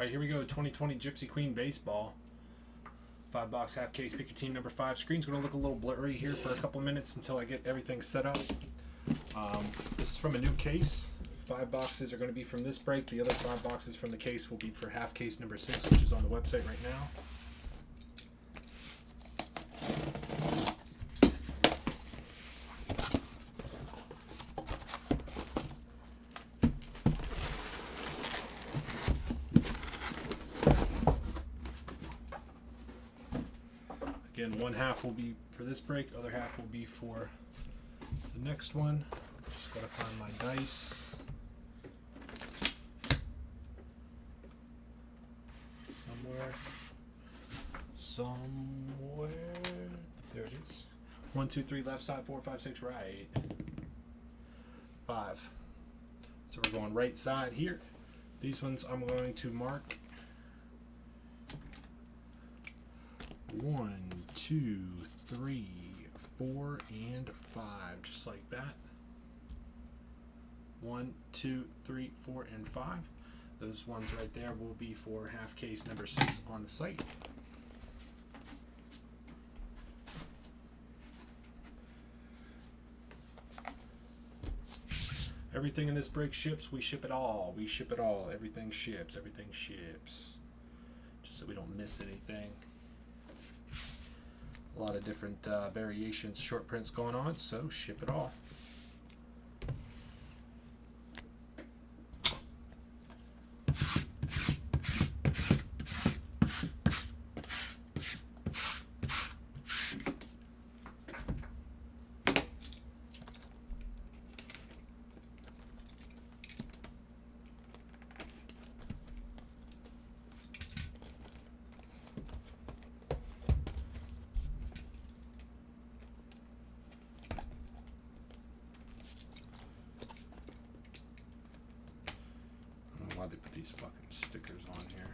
All right, here we go. 2020 Gypsy Queen Baseball. 5-box half case. Pick your team number 5. Screen's going to look a little blurry here for a couple minutes until I get everything set up. This is from a new case. 5 boxes are going to be from this break. The other 5 boxes from the case will be for half case number 6, which is on the website right now. Again, one half will be for this break, other half will be for the next one. Just gotta find my dice. Somewhere. There it is. 1, 2, 3 left side, 4, 5, 6 right. 5. So we're going right side here. These ones I'm going to mark 1, 2, 3, 4, and 5, just like that. 1, 2, 3, 4, and 5. Those ones right there will be for half case number 6 on the site. Everything in this break ships. We ship it all. We ship it all. Everything ships. Everything ships. Just so we don't miss anything. A lot of different variations, short prints going on, so ship it all. Why'd they put these fucking stickers on here?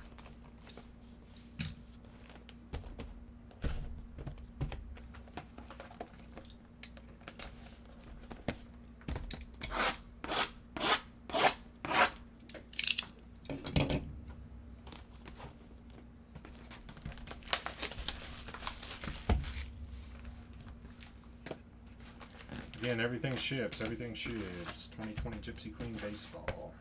Again, everything ships. Everything ships. 2020 Gypsy Queen Baseball.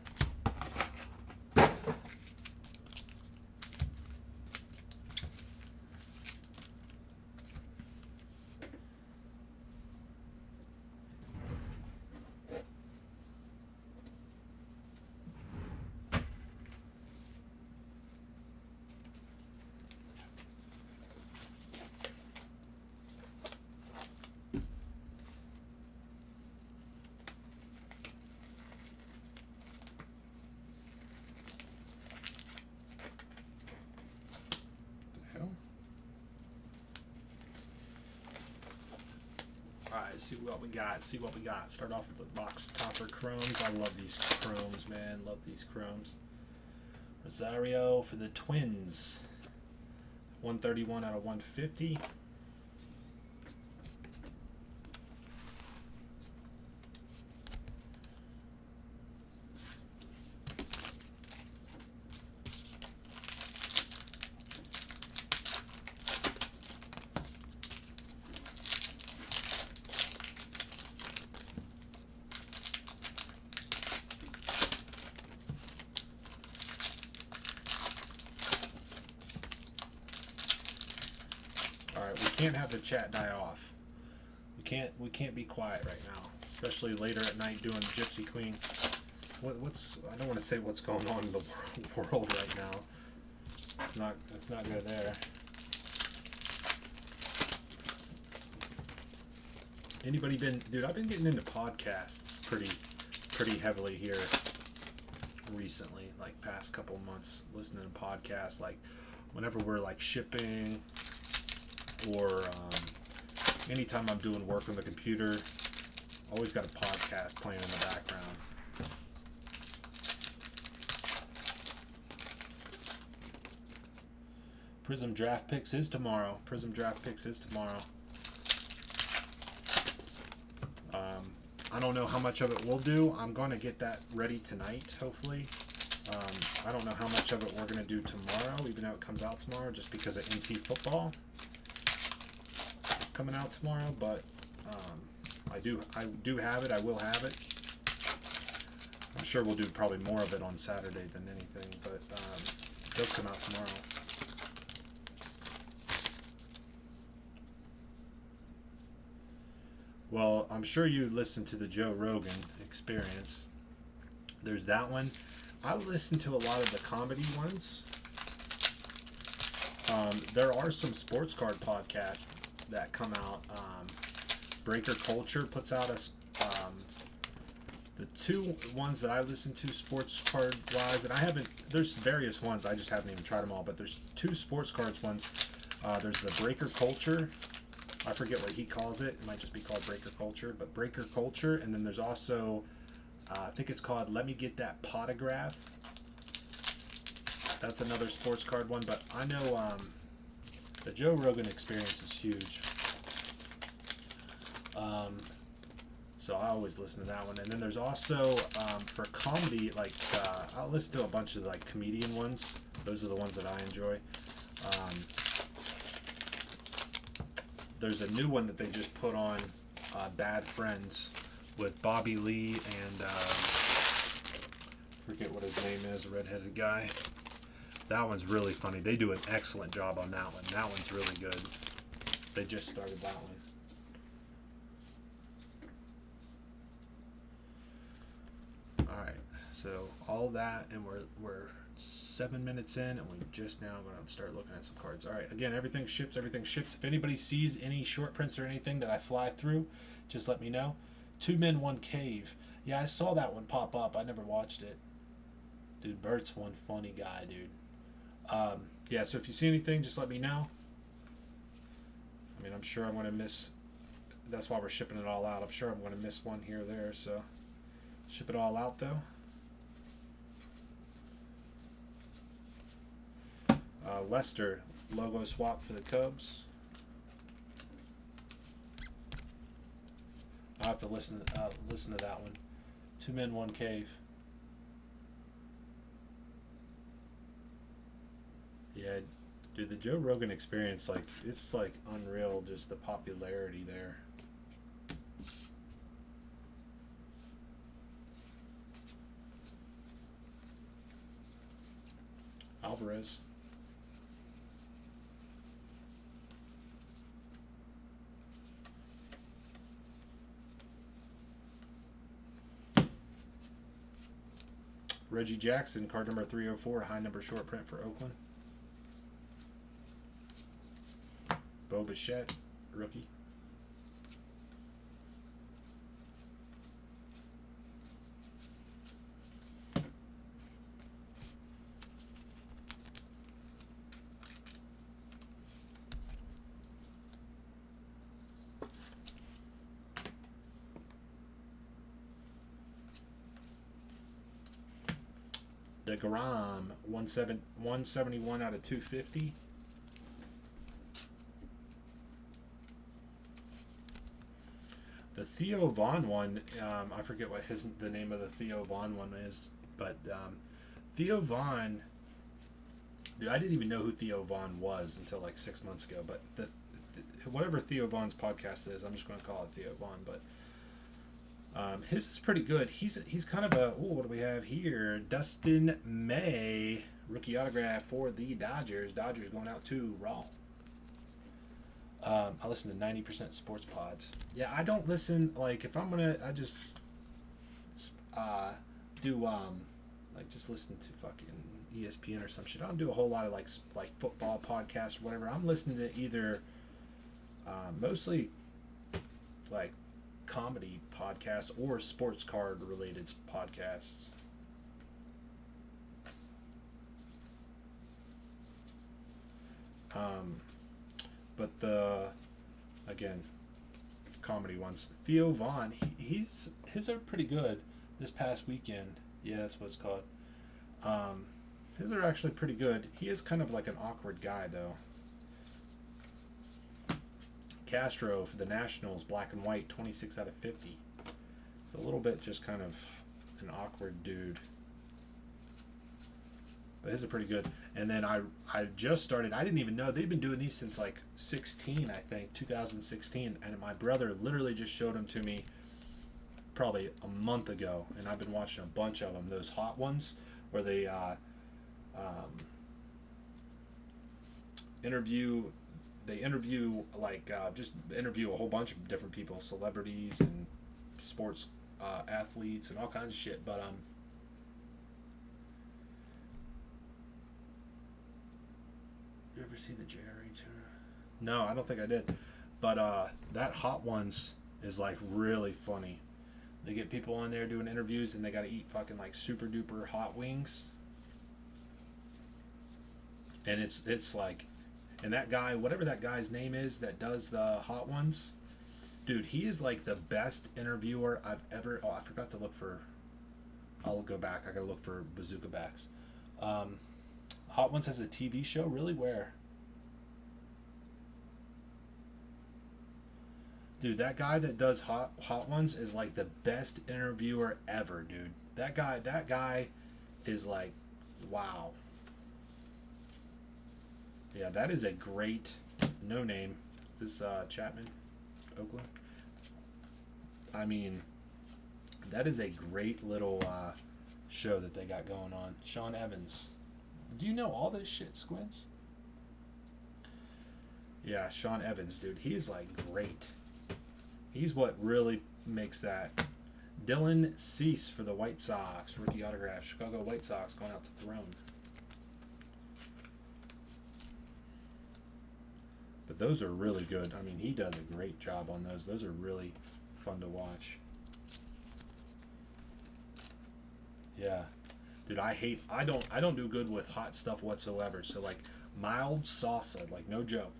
Alright, see what we got. See what we got. Start off with the box topper chromes. I love these chromes, man. Love these chromes. Rosario for the Twins. 131 out of 150. Alright, we can't have the chat die off. We can't be quiet right now, especially later at night doing Gypsy Queen. I don't want to say what's going on in the world right now. It's not good there. Anybody been, dude, I've been getting into podcasts pretty heavily here recently, like past couple of months, listening to podcasts, like whenever we're like shipping or anytime I'm doing work on the computer, always got a podcast playing in the background. Prism Draft Picks is tomorrow. Prism Draft Picks is tomorrow. I don't know how much of it we'll do. I'm going to get that ready tonight, hopefully. I don't know how much of it we're going to do tomorrow, even though it comes out tomorrow, just because of MT football coming out tomorrow. But I do have it. I will have it. I'm sure we'll do probably more of it on Saturday than anything, but it does come out tomorrow. Well, I'm sure you listened to the Joe Rogan Experience. There's that one. I listen to a lot of the comedy ones. There are some sports card podcasts that come out. Breaker Culture puts out the two ones that I listen to sports card wise, and I haven't. There's various ones. I just haven't even tried them all. But there's two sports cards ones. There's the Breaker Culture. I forget what he calls it. It might just be called Breaker Culture, but Breaker Culture. And then there's also, I think it's called Let Me Get That Potograph. That's another sports card one. But I know the Joe Rogan Experience is huge. So I always listen to that one. And then there's also, for comedy, like, I'll listen to a bunch of, like, comedian ones. Those are the ones that I enjoy. There's a new one that they just put on, Bad Friends, with Bobby Lee and, forget what his name is, a redheaded guy. That one's really funny. They do an excellent job on that one. That one's really good. They just started that one. Alright, so all that, and we're 7 minutes in, and we just now going to start looking at some cards. Alright, again, everything ships. If anybody sees any short prints or anything that I fly through, just let me know. 2 Men, 1 Cave. Yeah, I saw that one pop up. I never watched it. Dude, Bert's one funny guy, dude. Yeah, so if you see anything, just let me know. I mean, I'm sure I'm going to miss... That's why we're shipping it all out. I'm sure I'm going to miss one here or there, so... Ship it all out, though. Lester, logo swap for the Cubs. I'll have to listen to that one. 2 Men, 1 Cave. Yeah, dude, the Joe Rogan Experience, like, it's like unreal, just the popularity there. Alvarez. Reggie Jackson, card number 304, high number short print for Oakland. Bo Bichette, rookie. DeGrom, 171 out of 250. The Theo Vaughn one, I forget what the name of the Theo Vaughn one is, but Theo Vaughn, dude, I didn't even know who Theo Vaughn was until like 6 months ago. But whatever Theo Vaughn's podcast is, I'm just going to call it Theo Vaughn. But his is pretty good. He's kind of a, what do we have here? Dustin May, rookie autograph for the Dodgers. Dodgers going out to Raw. I listen to 90% sports pods. Yeah, I don't listen, like, if I'm gonna, I just do like just listen to fucking ESPN or some shit. I don't do a whole lot of like football podcasts or whatever. I'm listening to either mostly like comedy podcasts or sports card related podcasts. But again, comedy ones. Theo Vaughn, his are pretty good this past weekend. Yeah, that's what it's called. His are actually pretty good. He is kind of like an awkward guy, though. Castro for the Nationals, black and white, 26 out of 50. It's a little bit just kind of an awkward dude. But his are pretty good. And then I just started. I didn't even know they've been doing these since like 16, I think, 2016. And my brother literally just showed them to me probably a month ago, and I've been watching a bunch of them. Those hot ones where they interview. They interview just interview a whole bunch of different people, celebrities and sports athletes and all kinds of shit. But you ever see the Jerry Turner? No, I don't think I did. But that Hot Ones is like really funny. They get people on there doing interviews, and they got to eat fucking like super duper hot wings. And it's like, and that guy, whatever that guy's name is that does the Hot Ones, dude, he is like the best interviewer I've ever. Oh, I forgot to look for. I'll go back. I gotta look for Bazooka Backs. Hot Ones has a TV show. Really, where? Dude, that guy that does hot Ones is like the best interviewer ever, dude. That guy is like, wow. Yeah, that is a great no name. This Chapman, Oakland. I mean, that is a great little show that they got going on. Sean Evans. Do you know all this shit, Squints? Yeah, Sean Evans, dude. He's like great. He's what really makes that. Dylan Cease for the White Sox. Rookie autograph. Chicago White Sox going out to Throne. But those are really good. I mean, he does a great job on those. Those are really fun to watch. Yeah. Dude, I don't do good with hot stuff whatsoever. So like mild salsa, like no joke.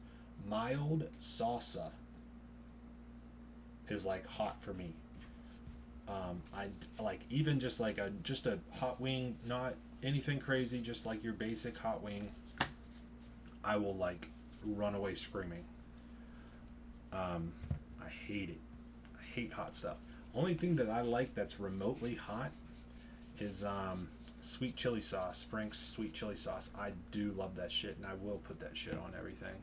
Mild salsa is like hot for me. I like even just like a hot wing, not anything crazy, just like your basic hot wing. I will like run away screaming. I hate it. I hate hot stuff. Only thing that I like that's remotely hot is sweet chili sauce. Frank's sweet chili sauce. I do love that shit, and I will put that shit on everything.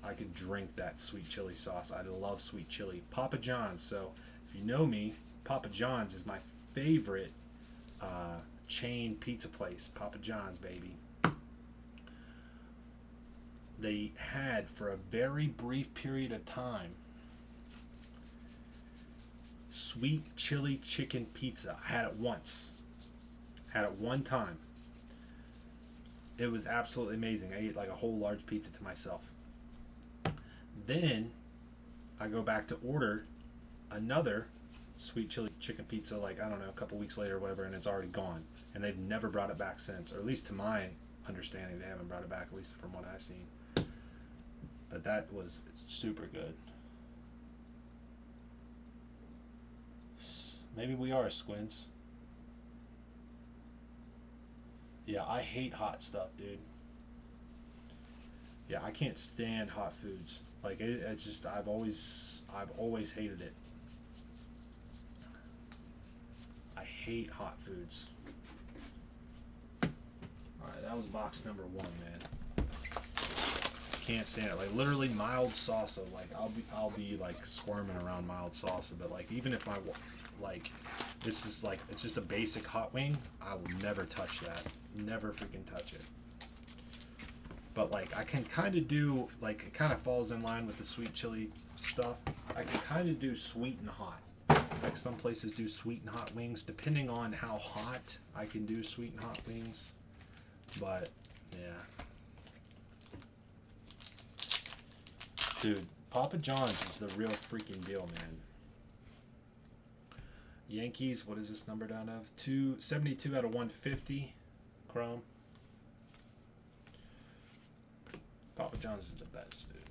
I could drink that sweet chili sauce. I love sweet chili. Papa John's. So if you know me, Papa John's is my favorite chain pizza place. Papa John's, baby. They had, for a very brief period of time, sweet chili chicken pizza. I had it once. Had it one time. It was absolutely amazing. I ate like a whole large pizza to myself. Then I go back to order another sweet chili chicken pizza, like, I don't know, a couple weeks later or whatever, and it's already gone. And they've never brought it back since, or at least to my understanding, they haven't brought it back, at least from what I've seen. But that was super good. Maybe we are Squints. Yeah, I hate hot stuff, dude. Yeah, I can't stand hot foods. Like it's just I've always hated it. I hate hot foods. All right, that was box number 1, man. Can't stand it. Like literally mild salsa. Like I'll be like squirming around mild salsa, but like even if it's just a basic hot wing, I will never touch that. Never freaking touch it. But like I can kind of do, like, it kind of falls in line with the sweet chili stuff. I can kind of do sweet and hot. Like some places do sweet and hot wings, depending on how hot I can do sweet and hot wings. But yeah, dude, Papa John's is the real freaking deal, man. Yankees, what is this numbered out of? 272 out of 150. Chrome. Papa John's is the best, dude.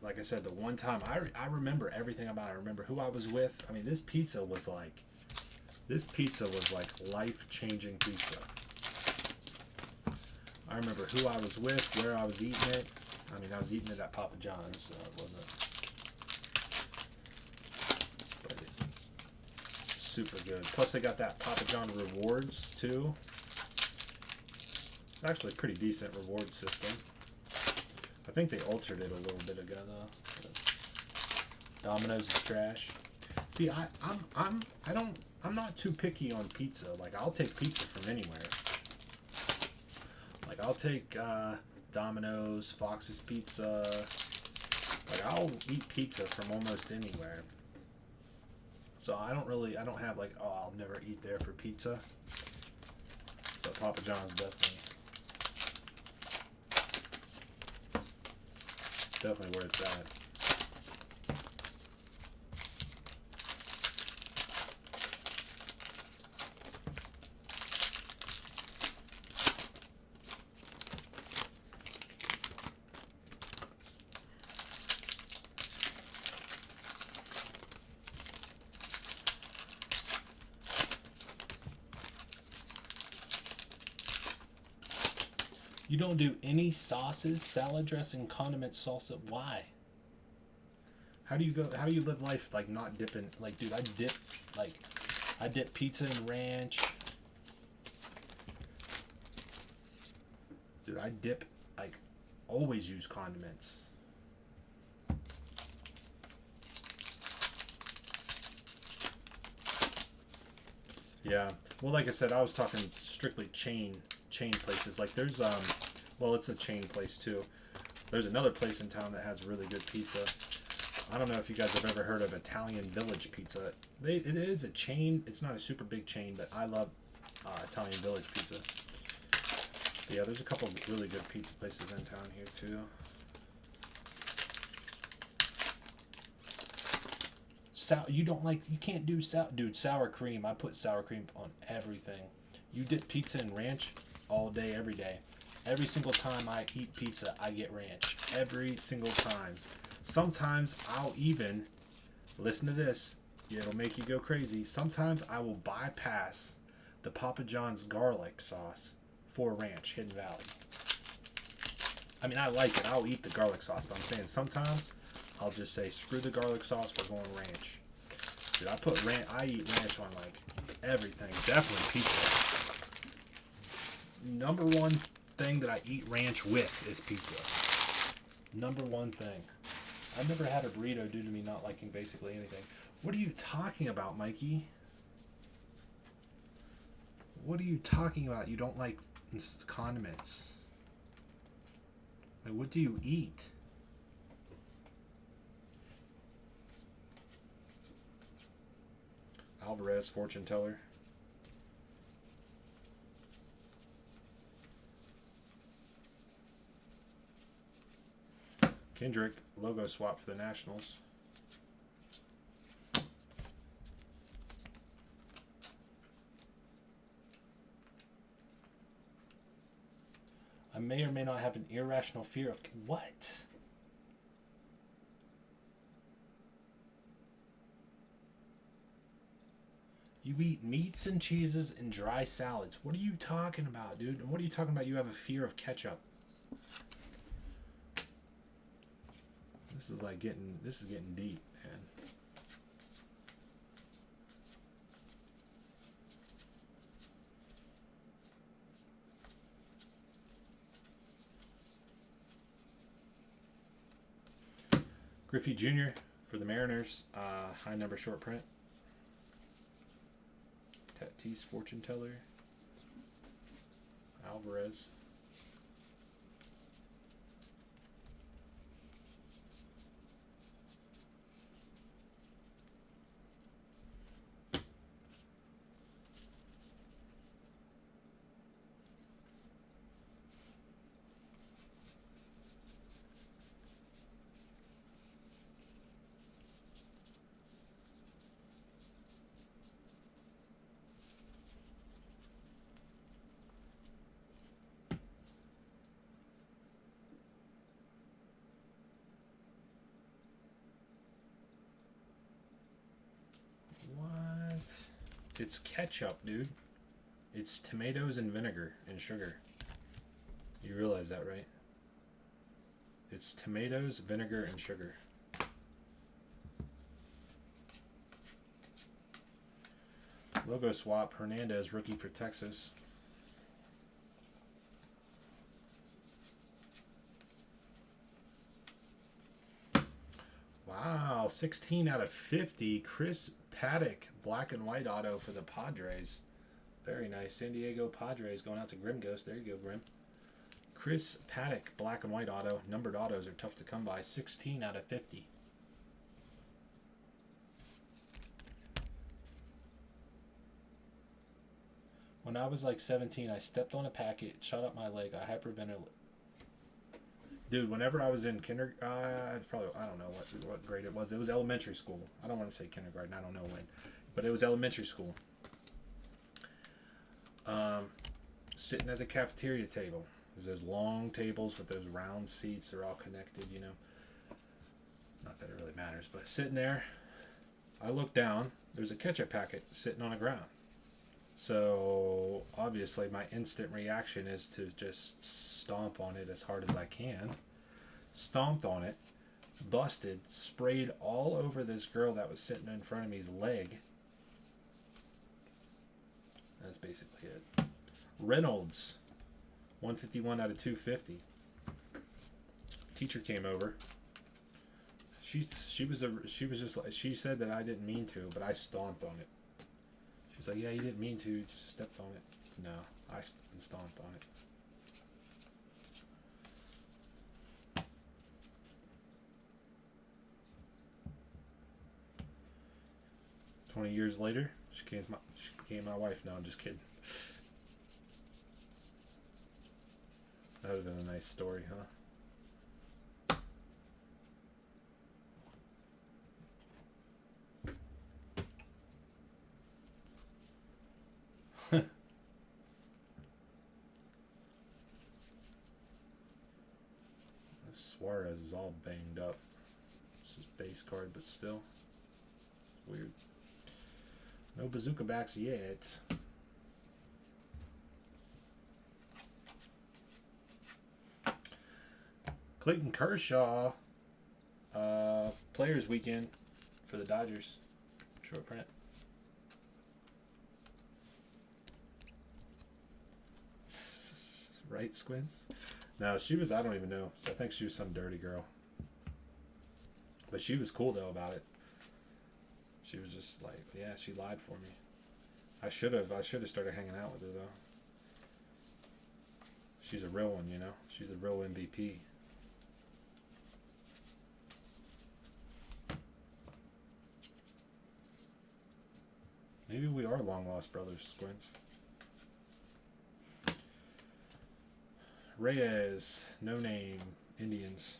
Like I said, the one time, I remember everything about it. I remember who I was with. I mean, this pizza was like life-changing pizza. I remember who I was with, where I was eating it. I mean, I was eating it at Papa John's, so it wasn't. But super good. Plus they got that Papa John rewards too. It's actually a pretty decent reward system. I think they altered it a little bit ago though. Domino's is trash. See, I'm not too picky on pizza. Like, I'll take pizza from anywhere. Like, I'll take Domino's, Fox's Pizza. Like, I'll eat pizza from almost anywhere. So I don't have like, oh, I'll never eat there for pizza. But Papa John's definitely where it's at. You don't do any sauces, salad dressing, condiment, salsa. Why? How do you live life like not dipping? Like, dude, I dip pizza in ranch. Dude, always use condiments. Yeah. Well, like I said, I was talking strictly chain places. Like there's well, it's a chain place too. There's another place in town that has really good pizza. I don't know if you guys have ever heard of Italian Village Pizza. It is a chain. It's not a super big chain, but I love Italian Village Pizza. But yeah, there's a couple of really good pizza places in town here too. You can't do sour cream. I put sour cream on everything. You dip pizza in ranch all day, every day. Every single time I eat pizza, I get ranch. Every single time. Sometimes I'll even, listen to this, it'll make you go crazy. Sometimes I will bypass the Papa John's garlic sauce for ranch, Hidden Valley. I mean, I like it. I'll eat the garlic sauce, but I'm saying sometimes I'll just say, screw the garlic sauce, we're going ranch. Dude, I eat ranch on like everything. Definitely pizza. Number one thing that I eat ranch with is pizza. Number one thing. I've never had a burrito due to me not liking basically anything. What are you talking about, Mikey? What are you talking about? You don't like condiments. Like, what do you eat? Alvarez, fortune teller. Kendrick, logo swap for the Nationals. I may or may not have an irrational fear of... What? You eat meats and cheeses and dry salads. What are you talking about, dude? And what are you talking about? You have a fear of ketchup. This is getting deep, man. Griffey Jr. for the Mariners. High number short print. Tatis fortune teller. Alvarez. It's ketchup, dude. It's tomatoes and vinegar and sugar. You realize that, right? It's tomatoes, vinegar, and sugar. Logo swap. Hernandez, rookie for Texas. Wow, 16 out of 50. Chris Paddock, black and white auto for the Padres. Very nice. San Diego Padres going out to Grim Ghost. There you go, Grim. Chris Paddock, black and white auto. Numbered autos are tough to come by. 16 out of 50. When I was like 17, I stepped on a packet, shot up my leg. I hyperventilated. Dude, whenever I was in kindergarten, I don't know what grade it was. It was elementary school. I don't want to say kindergarten. I don't know when. But it was elementary school. Sitting at the cafeteria table. There's those long tables with those round seats. They're all connected, you know. Not that it really matters. But sitting there, I look down. There's a ketchup packet sitting on the ground. So, obviously, my instant reaction is to just stomp on it as hard as I can. Stomped on it, busted, sprayed all over this girl that was sitting in front of me's leg. That's basically it. Reynolds, 151 out of 250. Teacher came over. She said that I didn't mean to, but I stomped on it. She's like, yeah, you didn't mean to, you just stepped on it. No, I stomped on it. 20 years later, she became my wife. No, I'm just kidding. That would have been a nice story, huh? Suarez is all banged up. This is base card, but still. It's weird. No bazooka backs yet. Clayton Kershaw. Players weekend for the Dodgers. Short print. Right, Squints? No, she was, I don't even know. I think she was some dirty girl. But she was cool, though, about it. She was just like, yeah, she lied for me. I should have started hanging out with her, though. She's a real one, you know? She's a real MVP. Maybe we are long-lost brothers, Squints. Reyes, no name, Indians.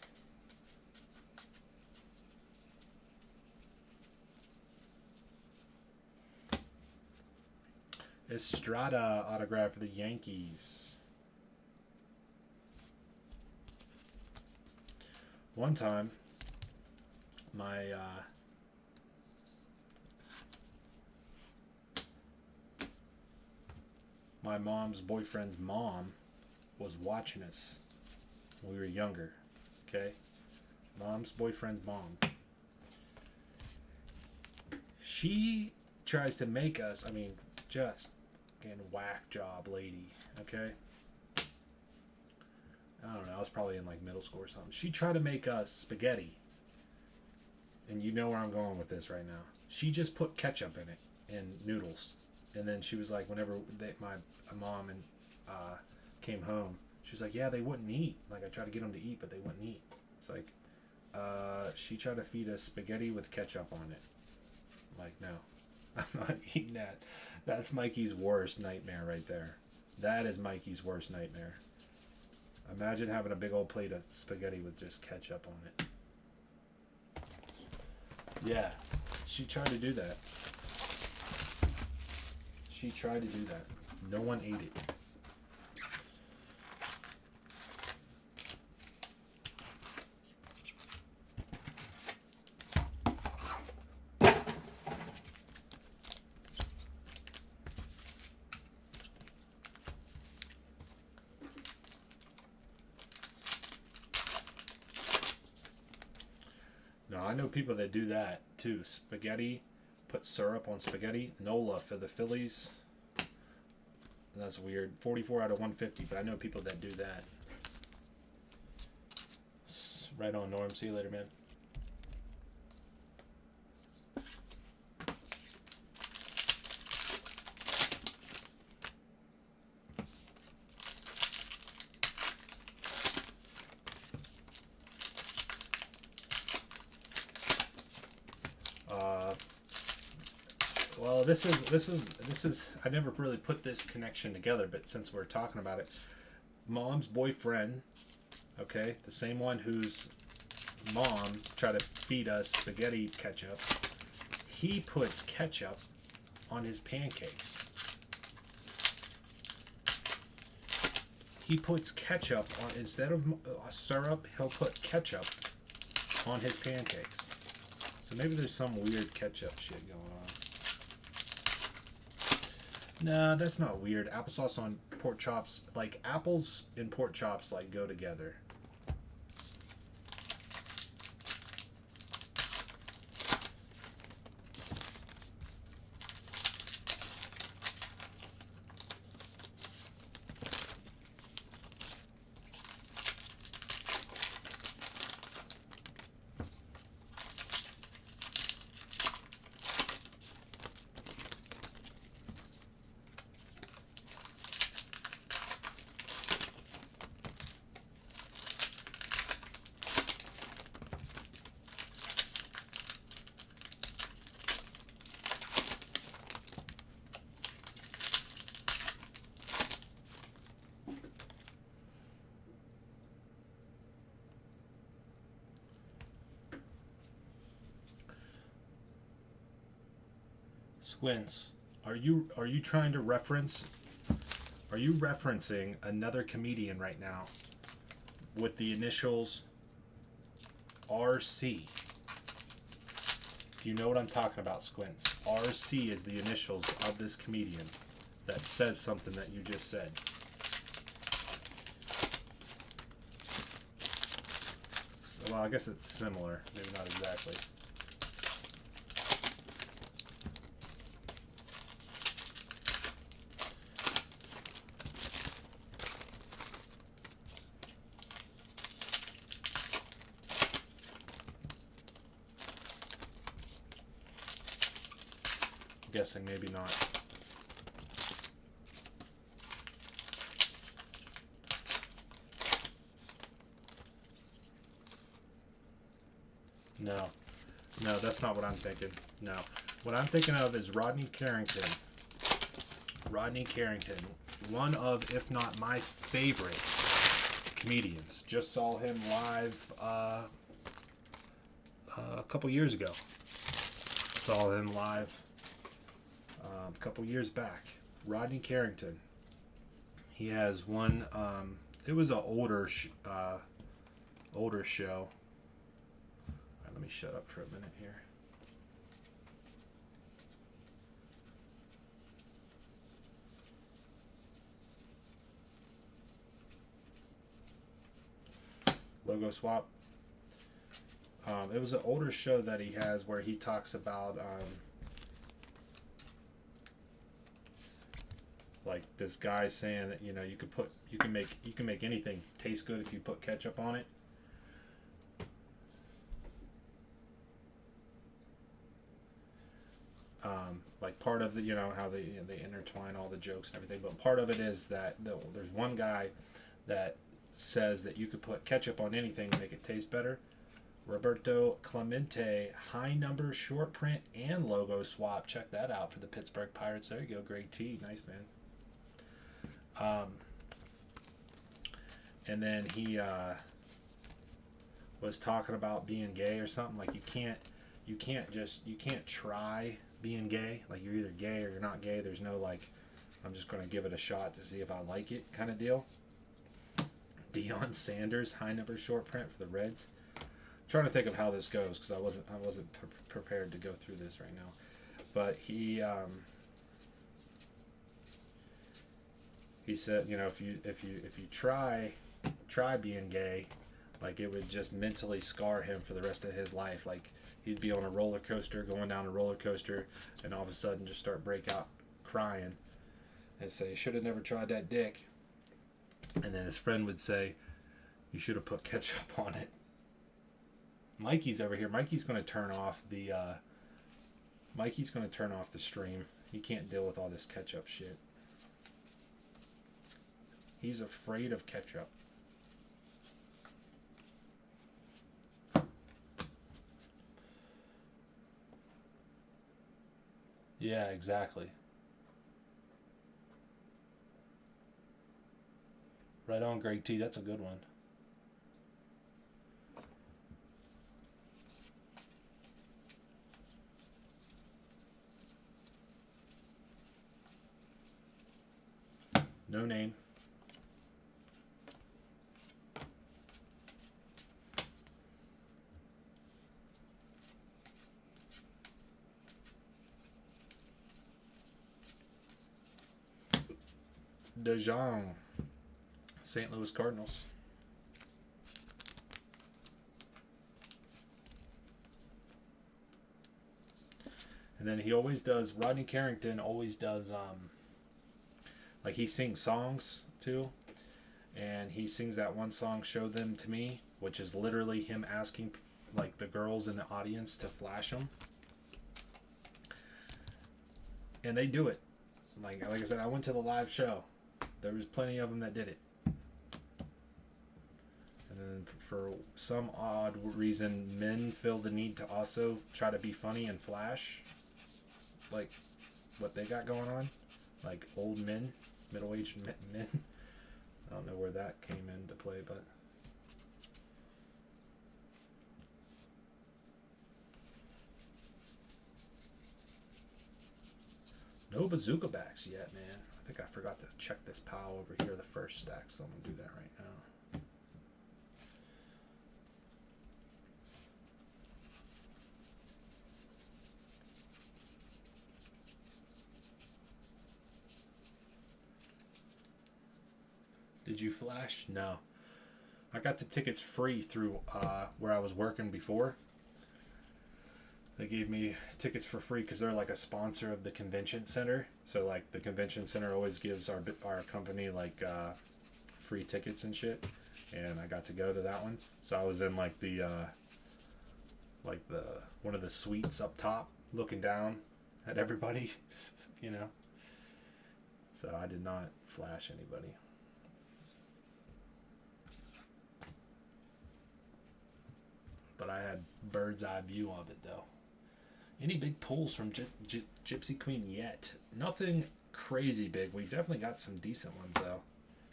Estrada autograph for the Yankees. One time, my mom's boyfriend's mom was watching us when we were younger. Okay? Mom's boyfriend's mom. She tries to make us, just getting whack job lady. Okay? I don't know. I was probably in like middle school or something. She tried to make us spaghetti. And you know where I'm going with this right now. She just put ketchup in it and noodles. And then she was like, whenever my mom and came home, she was like, yeah, they wouldn't eat. Like, I tried to get them to eat, but they wouldn't eat. It's like, she tried to feed us spaghetti with ketchup on it. I'm like, no, I'm not eating that. That's Mikey's worst nightmare right there. That is Mikey's worst nightmare. Imagine having a big old plate of spaghetti with just ketchup on it. Yeah, she tried to do that. She tried to do that. No one ate it. No, I know people that do that too. Spaghetti, put syrup on spaghetti. Nola for the Phillies. That's weird. 44 out of 150, but I know people that do that. Right on, Norm. See you later, man. Well, this is. I never really put this connection together, but since we're talking about it, Mom's boyfriend, okay, the same one whose mom tried to feed us spaghetti ketchup, he puts ketchup on his pancakes. He puts ketchup on, instead of syrup, he'll put ketchup on his pancakes. So maybe there's some weird ketchup shit going on. Nah, that's not weird. Applesauce on pork chops, like apples and pork chops, like go together. Squints, are you trying to reference? Are you referencing another comedian right now with the initials RC? Do you know what I'm talking about, Squints? RC is the initials of this comedian that says something that you just said. So, well, I guess it's similar, maybe not exactly. Guessing maybe not. No, that's not what I'm thinking. No, what I'm thinking of is Rodney Carrington. Rodney Carrington, one of, if not my favorite comedians. Just saw him live a couple years ago. Saw him live a couple years back. Rodney Carrington. He has one. It was an older show. All right, let me shut up for a minute here. Logo swap. It was an older show that he has where he talks about like this guy saying that you can make anything taste good if you put ketchup on it. Like part of the how they intertwine all the jokes and everything, but part of it is that there's one guy that says that you could put ketchup on anything to make it taste better. Roberto Clemente, high number, short print, and logo swap. Check that out for the Pittsburgh Pirates. There you go, Greg T. Nice, man. And then he was talking about being gay or something. Like you can't try being gay. Like you're either gay or you're not gay. There's no like, I'm just going to give it a shot to see if I like it kind of deal. Deion Sanders, high number, short print for the Reds. Trying to think of how this goes because I wasn't prepared to go through this right now, but he said if you try being gay, like it would just mentally scar him for the rest of his life. Like He'd be on a roller coaster, going down a roller coaster, and all of a sudden just break out crying and say, "Should have never tried that dick." And then his friend would say, "You should have put ketchup on it." Mikey's over here. Mikey's going to turn off the stream. He can't deal with all this ketchup shit. He's afraid of ketchup. Yeah, exactly. Right on, Greg T. That's a good one. No name. DeJong, St. Louis Cardinals. And then he always does, Rodney Carrington always does, like he sings songs too. And he sings that one song, "Show Them to Me," which is literally him asking like the girls in the audience to flash him. And they do it. Like I said, I went to the live show. There was plenty of them that did it. And then for some odd reason, men feel the need to also try to be funny and flash like what they got going on. Like old men, middle-aged men. I don't know where that came into play, but... No bazooka backs yet, man. I think I forgot to check this pile over here, the first stack, so I'm going to do that right now. Did you flash? No. I got the tickets free through where I was working before. They gave me tickets for free because they're like a sponsor of the convention center. So like the convention center always gives our company like free tickets and shit. And I got to go to that one. So I was in like the one of the suites up top, looking down at everybody, you know. So I did not flash anybody. But I had bird's eye view of it though. Any big pulls from Gypsy Queen yet? Nothing crazy big. We definitely got some decent ones though.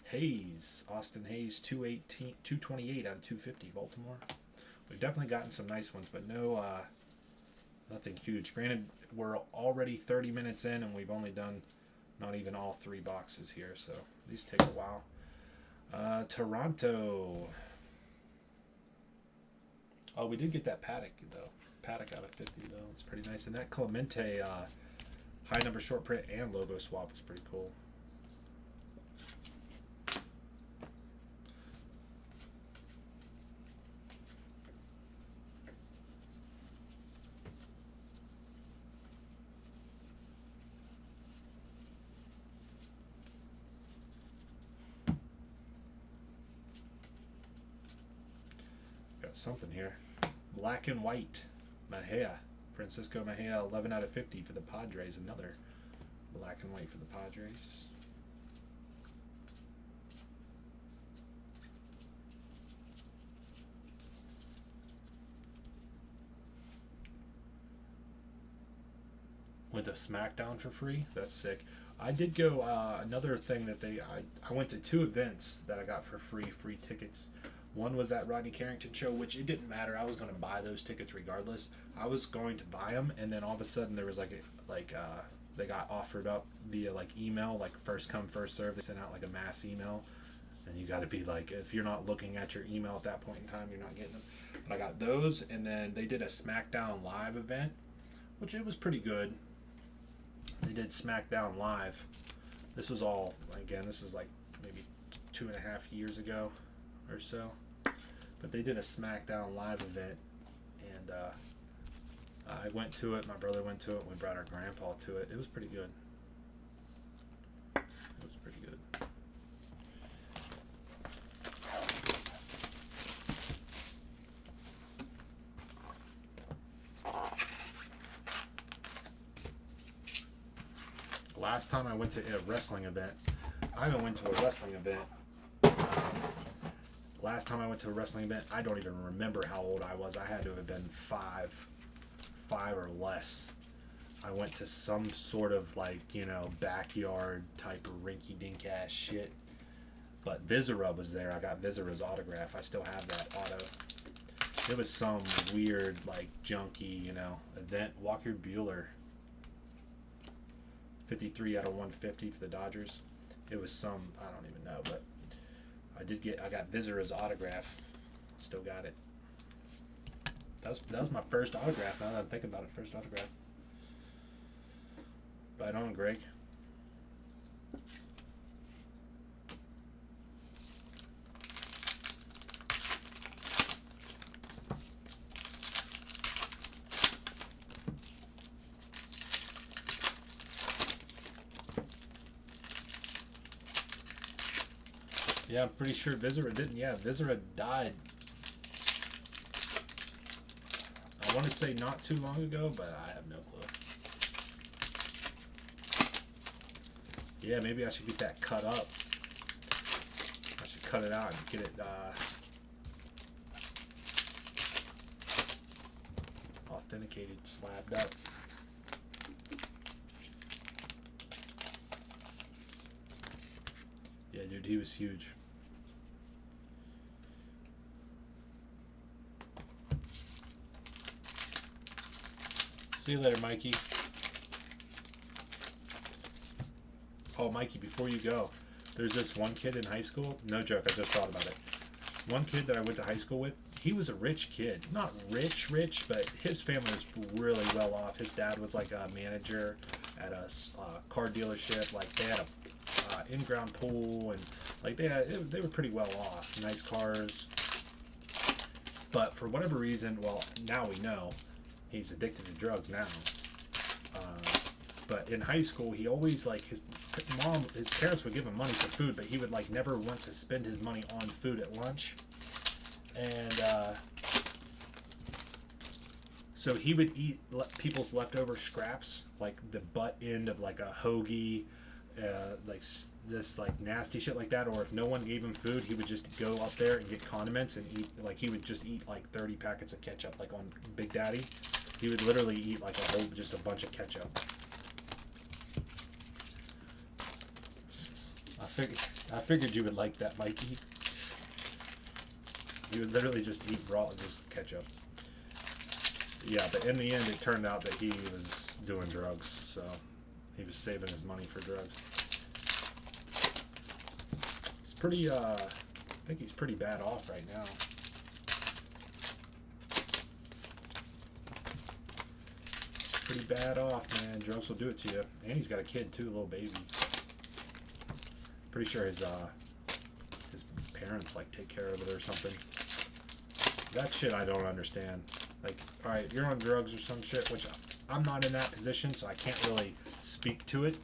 Hayes, Austin Hayes, 228 out of 250, Baltimore. We've definitely gotten some nice ones, but no, nothing huge. Granted, we're already 30 minutes in, and we've only done not even all 3 boxes here, so these take a while. Toronto. Oh, we did get that Paddock, though. Paddock out of 50, though. It's pretty nice. And that Clemente high number short print and logo swap is pretty cool. Got something here. Black and white. Mejia. Francisco Mejia, 11 out of 50 for the Padres. Another black and white for the Padres. Went to SmackDown for free. That's sick. I did go, another thing that I went to 2 events that I got for free tickets. One was that Rodney Carrington show, which it didn't matter. I was going to buy those tickets regardless. I was going to buy them, and then all of a sudden there was they got offered up via like email, like first come first serve. They sent out like a mass email, and you got to be like, if you're not looking at your email at that point in time, you're not getting them. But I got those, and then they did a SmackDown Live event, which it was pretty good. They did SmackDown Live. This was all, again, this is like maybe 2.5 years ago or so. But they did a SmackDown Live event, and I went to it. My brother went to it. We brought our grandpa to it. It was pretty good. It was pretty good. Last time I went to a wrestling event, I haven't went to a wrestling event. Last time I went to a wrestling event, I don't even remember how old I was. I had to have been five or less. I went to some sort of like, backyard type of rinky-dink ass shit. But Vizera was there. I got Vizera's autograph. I still have that auto. It was some weird, like, junky, event. Walker Buehler. 53 out of 150 for the Dodgers. It was some, I don't even know, but I got Vizera's autograph. Still got it. That was my first autograph. Now that I'm thinking about it, first autograph. Right on, Greg. Yeah, I'm pretty sure Vizera didn't. Yeah, Vizera died. I want to say not too long ago, but I have no clue. Yeah, maybe I should get that cut up. I should cut it out and get it authenticated, slabbed up. Yeah, dude, he was huge. See you later, Mikey. Oh, Mikey, before you go, there's this one kid in high school. No joke, I just thought about it. One kid that I went to high school with, he was a rich kid. Not rich, but his family was really well off. His dad was like a manager at a car dealership. Like, they had a in-ground pool, and like they were pretty well off. Nice cars. But for whatever reason, well, now we know, he's addicted to drugs now. But in high school, he always, like, his parents would give him money for food, but he would, like, never want to spend his money on food at lunch. And so he would eat people's leftover scraps, like the butt end of like a hoagie, like this like nasty shit like that. Or if no one gave him food, he would just go up there and get condiments and eat. Like, he would just eat like 30 packets of ketchup, like on Big Daddy. He would literally eat like just a bunch of ketchup. I figured you would like that, Mikey. He would literally just eat just ketchup. Yeah, but in the end, it turned out that he was doing drugs, so he was saving his money for drugs. He's pretty, I think he's pretty bad off right now. Pretty bad off, man. Drugs will do it to you. And he's got a kid, too, a little baby. Pretty sure his parents, like, take care of it or something. That shit I don't understand. Like, alright, you're on drugs or some shit, which I'm not in that position, so I can't really speak to it.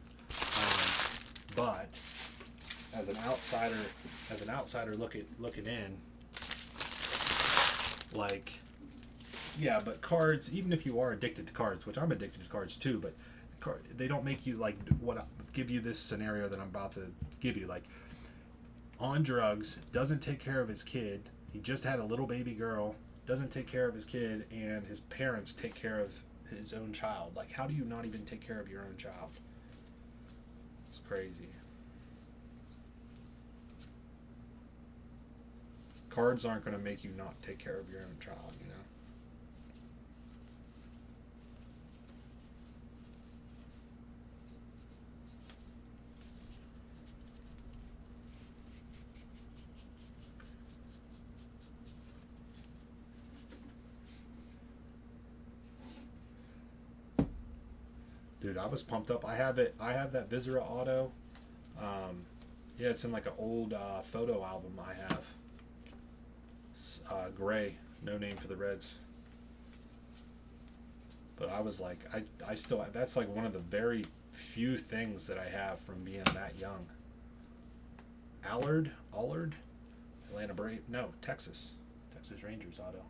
But as an outsider looking in, like, yeah, but cards, even if you are addicted to cards, which I'm addicted to cards too, but they don't make you, like, give you this scenario that I'm about to give you. Like, on drugs, doesn't take care of his kid. He just had a little baby girl, doesn't take care of his kid, and his parents take care of his own child. Like, how do you not even take care of your own child? It's crazy. Cards aren't going to make you not take care of your own child, you know? Dude, I was pumped up. I have that Vizera auto. Yeah, it's in like an old photo album I have. Gray, no name for the Reds. But I was like, I still, that's like one of the very few things that I have from being that young. Allard, Atlanta Brave, no, Texas Rangers auto.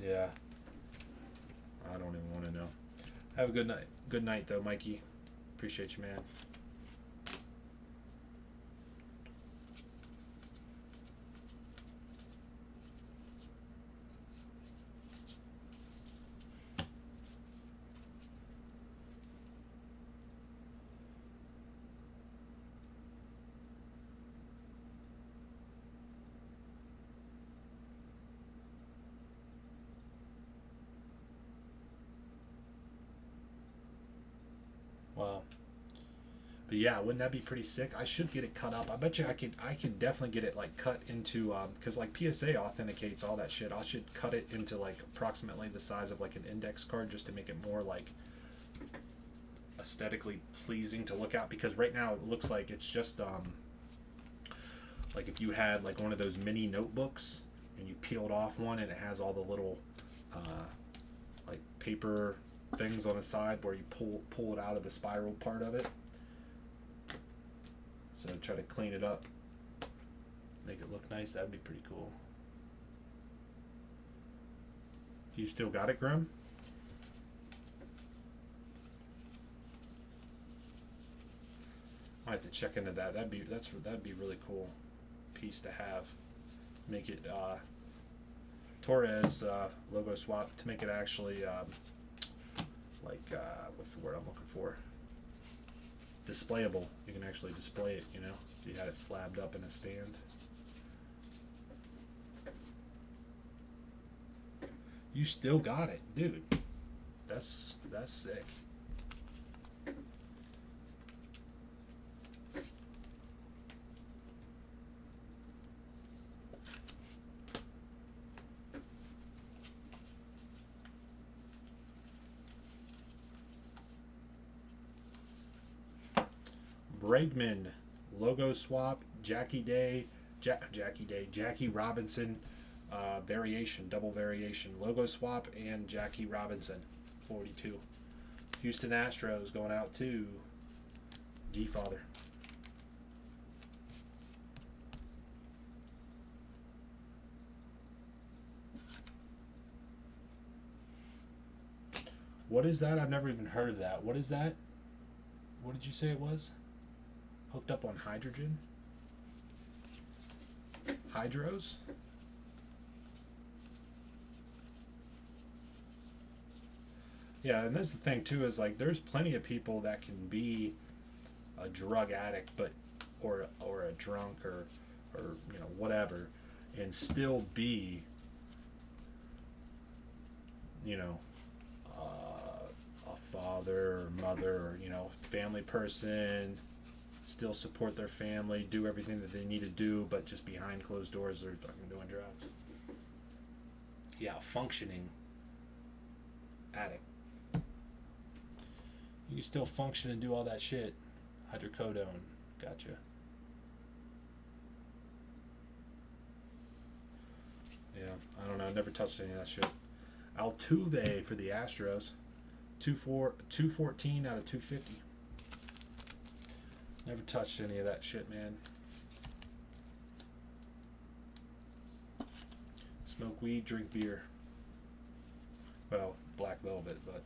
Yeah, I don't even want to know. Have a good night. Good night, though, Mikey. Appreciate you, man. Wow. But yeah, wouldn't that be pretty sick? I should get it cut up. I bet you I could definitely get it like cut into because like PSA authenticates all that shit. I should cut it into like approximately the size of like an index card just to make it more like aesthetically pleasing to look at, because right now it looks like it's just like if you had like one of those mini notebooks and you peeled off one and it has all the little like paper things on the side where you pull it out of the spiral part of it. So try to clean it up, make it look nice. That'd be pretty cool. You still got it, Grim? I have to check into that. That'd be really cool piece to have. Make it Torres logo swap to make it actually like what's the word I'm looking for? Displayable. You can actually display it, you know, if you had it slabbed up in a stand. You still got it, dude. That's sick. Bregman, logo swap, Jackie Robinson, variation, double variation, logo swap, and Jackie Robinson, 42. Houston Astros going out to G Father. What is that? I've never even heard of that. What is that? What did you say it was? Hooked up on hydrogen? Hydros? Yeah, and that's the thing too, is like there's plenty of people that can be a drug addict, but or a drunk or you know whatever, and still be, you know, a father or mother or, you know, family person, still support their family, do everything that they need to do, but just behind closed doors they're fucking doing drugs. Yeah, functioning addict. You can still function and do all that shit. Hydrocodone. Gotcha. Yeah, I don't know. I never touched any of that shit. Altuve for the Astros. 214 out of 250. Never touched any of that shit, man. Smoke weed, drink beer. Well, Black Velvet, but...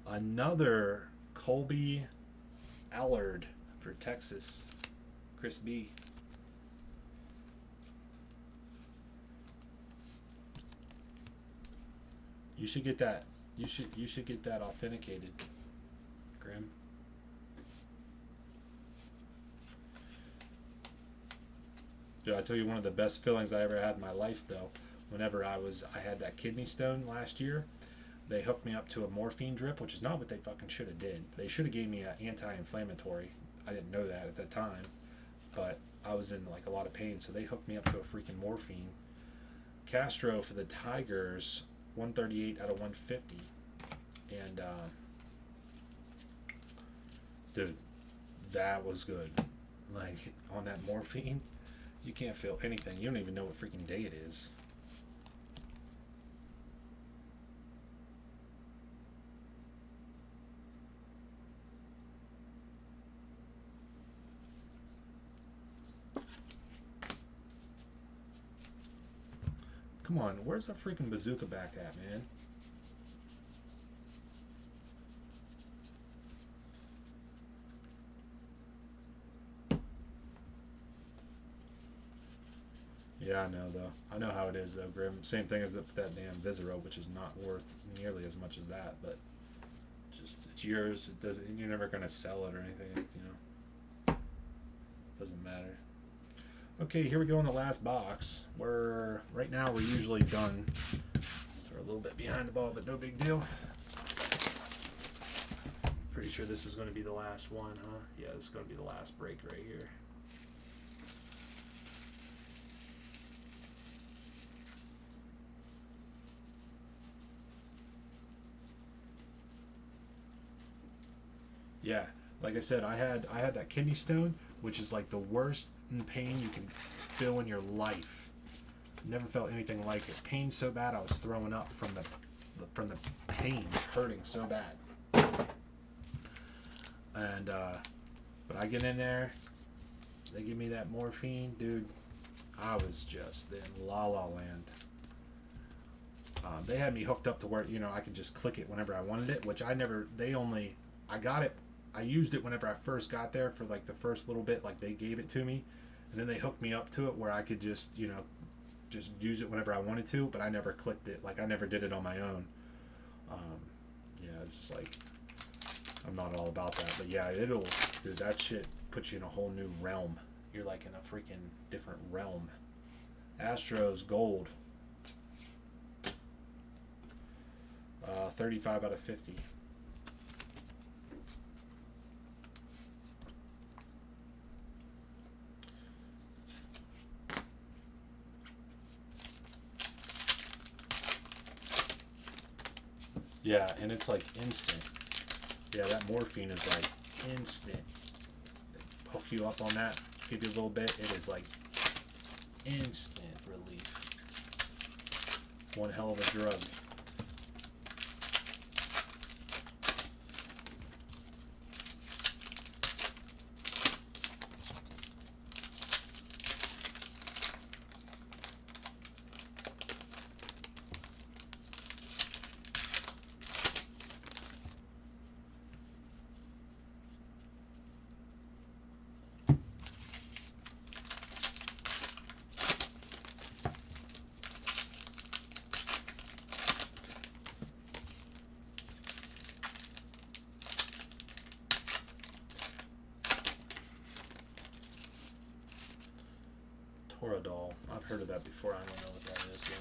Another Colby Allard for Texas. Chris B. You should get that. You should get that authenticated, Grim. Dude, I tell you, one of the best feelings I ever had in my life, though, whenever I had that kidney stone last year, they hooked me up to a morphine drip, which is not what they fucking should have did. They should have gave me an anti-inflammatory. I didn't know that at the time, but I was in like a lot of pain, so they hooked me up to a freaking morphine. Castro for the Tigers, 138 out of 150, and dude, That was good. Like, on that morphine, you can't feel anything. You don't even know what freaking day it is. Come on, where's the freaking bazooka back at, man? Yeah, I know, though. I know how it is, though, Grim. Same thing as that damn Viscera, which is not worth nearly as much as that, but just, it's yours. It doesn't, you're never going to sell it or anything, you know. Doesn't matter. Okay, here we go in the last box. Right now we're usually done. So we're a little bit behind the ball, but no big deal. Pretty sure this was going to be the last one, huh? Yeah, this is going to be the last break right here. Yeah, like I said, I had that kidney stone, which is like the worst pain you can feel in your life. Never felt anything like it. Pain so bad I was throwing up from the pain, hurting so bad. And but I get in there, they give me that morphine, dude. I was just in la la land. They had me hooked up to where, you know, I could just click it whenever I wanted it, which I never. I got it. I used it whenever I first got there for like the first little bit, like they gave it to me, and then they hooked me up to it where I could just, you know, just use it whenever I wanted to, but I never clicked it. Like I never did it on my own. Yeah, it's just like, I'm not all about that, but yeah, dude, that shit puts you in a whole new realm. You're like in a freaking different realm. Astros gold. 35 out of 50. Yeah, and it's like instant. Yeah, that morphine is like instant. They hook you up on that, give you a little bit, it is like instant relief. One hell of a drug. Toradol. I've heard of that before. I don't know what that is though.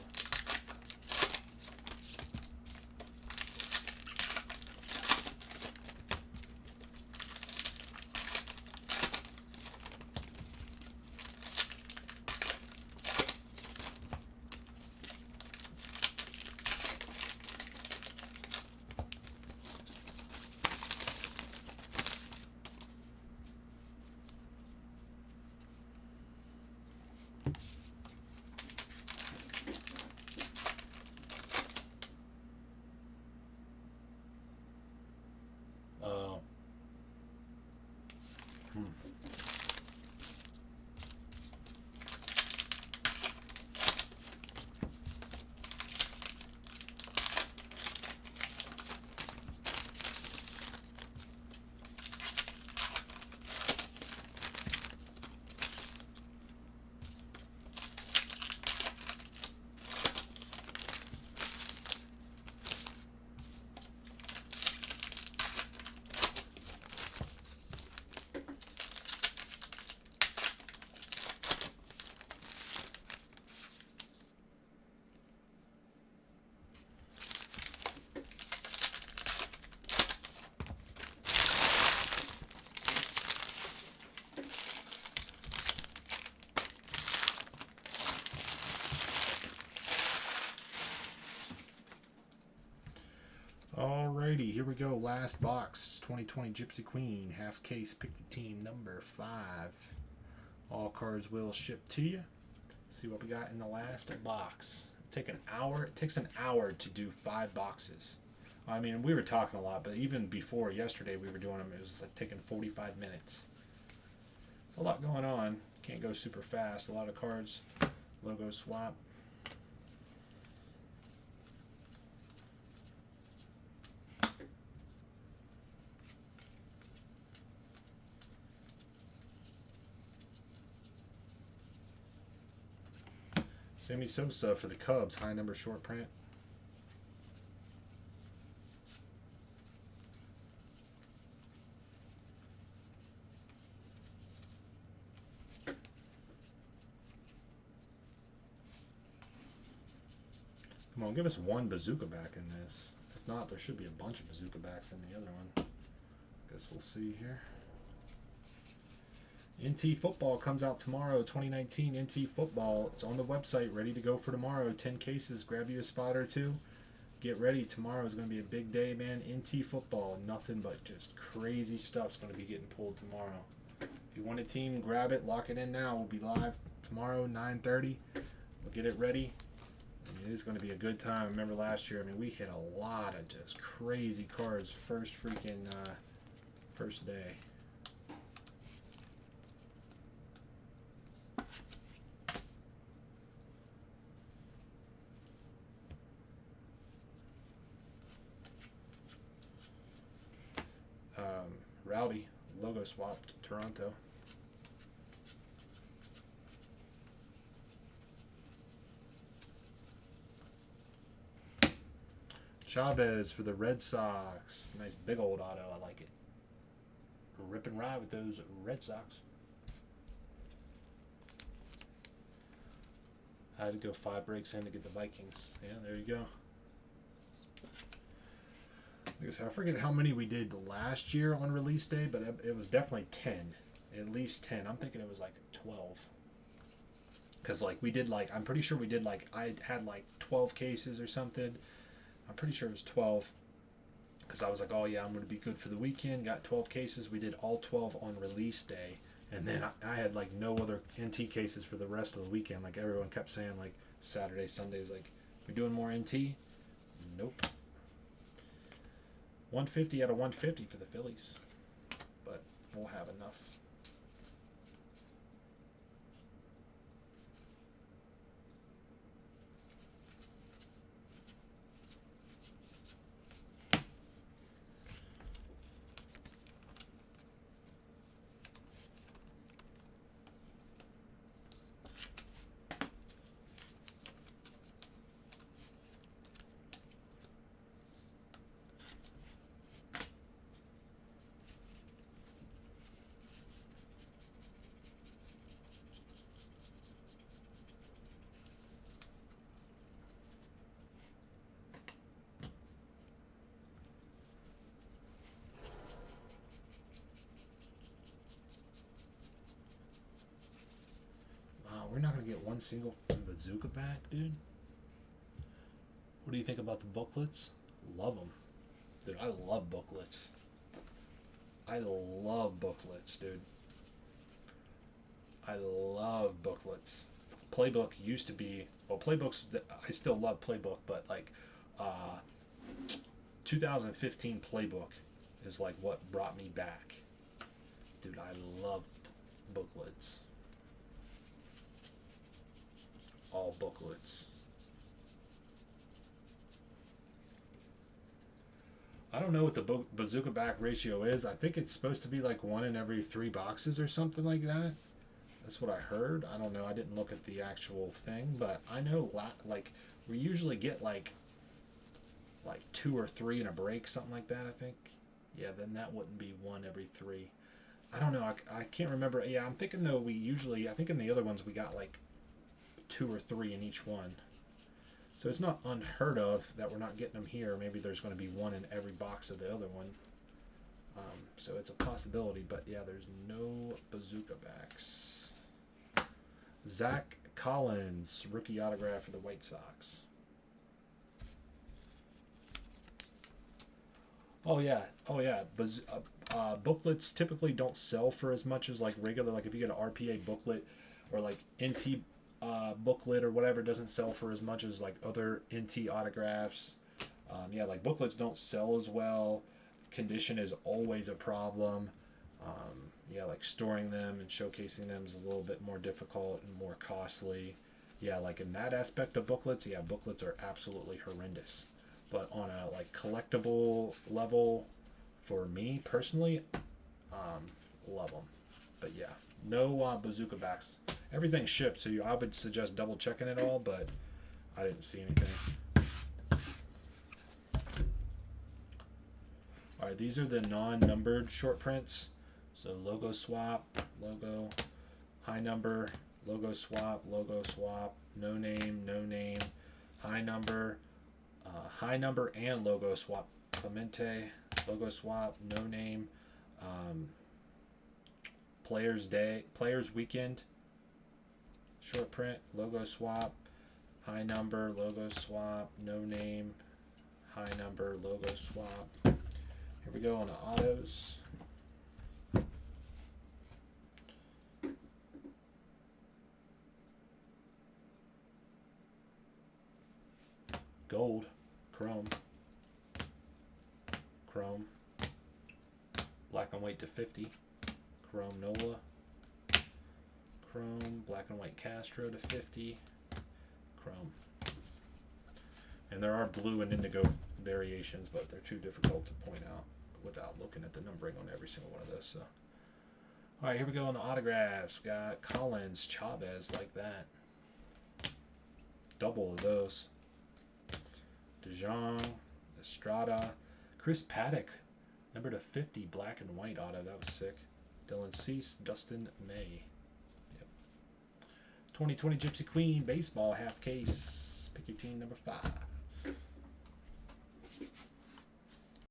Alrighty, here we go. Last box, 2020 Gypsy Queen, half case, pick your team number 5. All cards will ship to you. See what we got in the last box. It takes an hour to do 5 boxes. I mean, we were talking a lot, but even before yesterday we were doing them, it was like taking 45 minutes. It's a lot going on. Can't go super fast. A lot of cards. Logo swap. Sammy Sosa for the Cubs, high number short print. Come on, give us one bazooka back in this. If not, there should be a bunch of bazooka backs in the other one. Guess we'll see here. NT Football comes out tomorrow, 2019 NT Football. It's on the website, ready to go for tomorrow. 10 cases, grab you a spot or two. Get ready, tomorrow is going to be a big day, man. NT Football, nothing but just crazy stuff's going to be getting pulled tomorrow. If you want a team, grab it, lock it in now. We'll be live tomorrow, 9:30. We'll get it ready. I mean, it is going to be a good time. Remember last year, I mean, we hit a lot of just crazy cards first day. Rowdy, logo swapped, Toronto. Chavez for the Red Sox. Nice big old auto. I like it. Rip and ride with those Red Sox. I had to go 5 breaks in to get the Vikings. Yeah, there you go. Like I said, I forget how many we did last year on release day, but it was definitely 10. At least 10. I'm thinking it was like 12. Because like we did like, I'm pretty sure we did like, I had like 12 cases or something. I'm pretty sure it was 12. Because I was like, oh yeah, I'm going to be good for the weekend. Got 12 cases. We did all 12 on release day. And then I had like no other NT cases for the rest of the weekend. Like everyone kept saying like Saturday, Sunday was like, we're doing more NT? Nope. 150 out of 150 for the Phillies. But we'll have enough. We're not going to get one single bazooka back, dude. What do you think about the booklets? Love them. Dude, I love booklets. I love booklets, dude. I love booklets. Playbook used to be, well, playbooks, I still love Playbook, but like 2015 Playbook is like what brought me back. Dude, I loved booklets. All booklets. I don't know what the bazooka back ratio is. I think it's supposed to be like 1 in every 3 boxes or something like that. That's what I heard. I don't know. I didn't look at the actual thing, but I know like we usually get like 2 or 3 in a break, something like that. I think. Yeah, then that wouldn't be 1 every 3. I don't know. I can't remember. Yeah, I'm thinking though I think in the other ones we got like 2 or 3 in each one. So it's not unheard of that we're not getting them here. Maybe there's going to be 1 in every box of the other one. So it's a possibility, but yeah, there's no bazooka backs. Zach Collins, rookie autograph for the White Sox. Oh yeah, oh yeah. But booklets typically don't sell for as much as like regular. Like if you get an RPA booklet or like NT booklet or whatever, it doesn't sell for as much as like other NT autographs. Yeah, like booklets don't sell as well. Condition is always a problem. Yeah, like storing them and showcasing them is a little bit more difficult and more costly. Yeah, like in that aspect of booklets, yeah, booklets are absolutely horrendous. But on a like collectible level, for me personally, love them. But yeah, no bazooka backs. Everything shipped, so I would suggest double checking it all, but I didn't see anything. All right, these are the non-numbered short prints. So logo swap, logo, high number, logo swap, no name, high number and logo swap. Clemente, logo swap, no name, Players Weekend, short print, logo swap, high number, logo swap, no name, high number, logo swap. Here we go on the autos. Gold, chrome, black and white to 50, chrome Nola, chrome, black and white Castro to 50, chrome. And there are blue and indigo variations, but they're too difficult to point out without looking at the numbering on every single one of those. So, all right, here we go on the autographs. We got Collins, Chavez, like that. Double of those. DeJong, Estrada, Chris Paddock, number to 50, black and white auto. That was sick. Dylan Cease, Dustin May. Yep. 2020 Gypsy Queen baseball half case. Pick your team number 5.